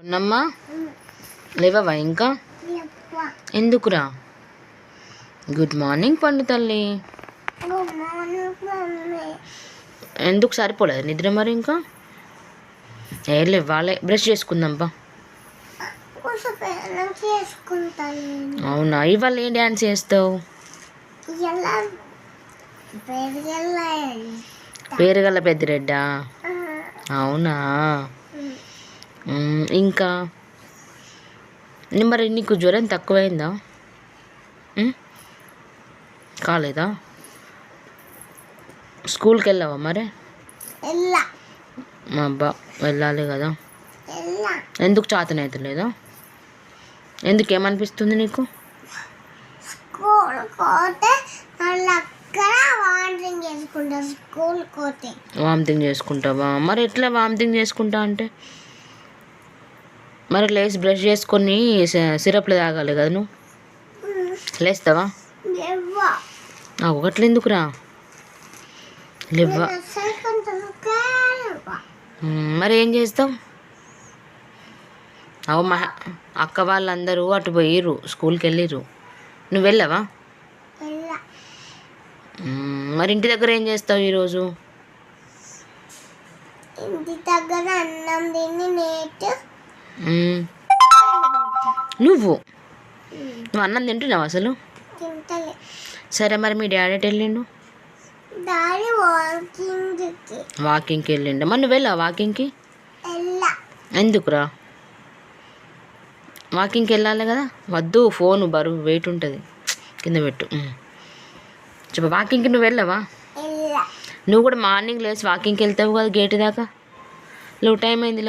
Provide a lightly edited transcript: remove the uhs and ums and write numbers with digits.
ఉన్నమ్మా లేవవా ఇంకా ఎందుకురా? Good morning పండు తల్లి. ఎందుకు సరిపోలేదు నిద్ర మరి? ఇంకా ఏ లేవాలే, బ్రష్ చేసుకుందాంపా. అవునా, ఇవాళ ఏం డ్యాన్స్ చేస్తావు? పేరుగల పెద్దిరెడ్డా? అవునా. ఇంకా మరి నీకు జ్వరం తక్కువైందా? కాలేదా? స్కూల్కి వెళ్ళావా మరి? అబ్బా వెళ్ళాలి కదా. ఎందుకు చేతనైతలేదా? ఎందుకు, ఏమనిపిస్తుంది నీకు? వామిటింగ్ చేసుకుంటావా? మరి ఎట్లా వామిటింగ్ చేసుకుంటా అంటే? మరి లేచి బ్రష్ చేసుకొని సిరప్లు తాగాలి కదా నువ్వు. లేస్తావా? ఒకట్లు ఎందుకురా? లేవ్వా. మరి ఏం చేస్తావు? అవు మా అక్క వాళ్ళందరూ అటు పోయిర్రు, స్కూల్కి వెళ్ళిర్రు. నువ్వు వెళ్ళావా? మరి ఇంటి దగ్గర ఏం చేస్తావు ఈరోజు? ఇంటి దగ్గర అన్నం తిని నువ్వు అన్నం తింటున్నావు అసలు? సరే, మరి మీ డాడీ ఎటు వెళ్ళిండు? వాకింగ్కి వెళ్ళిండు. మరి నువ్వు వెళ్ళావు వాకింగ్కి? ఎందుకురా? వాకింగ్కి వెళ్ళాలి కదా. వద్దు, ఫోను బరువు వెయిట్ ఉంటుంది, కింద పెట్టు. చెప్ప, వాకింగ్కి నువ్వు వెళ్ళావా? నువ్వు కూడా మార్నింగ్ లేచి వాకింగ్కి వెళ్తావు కదా గేటు దాకా. టైం అయింది.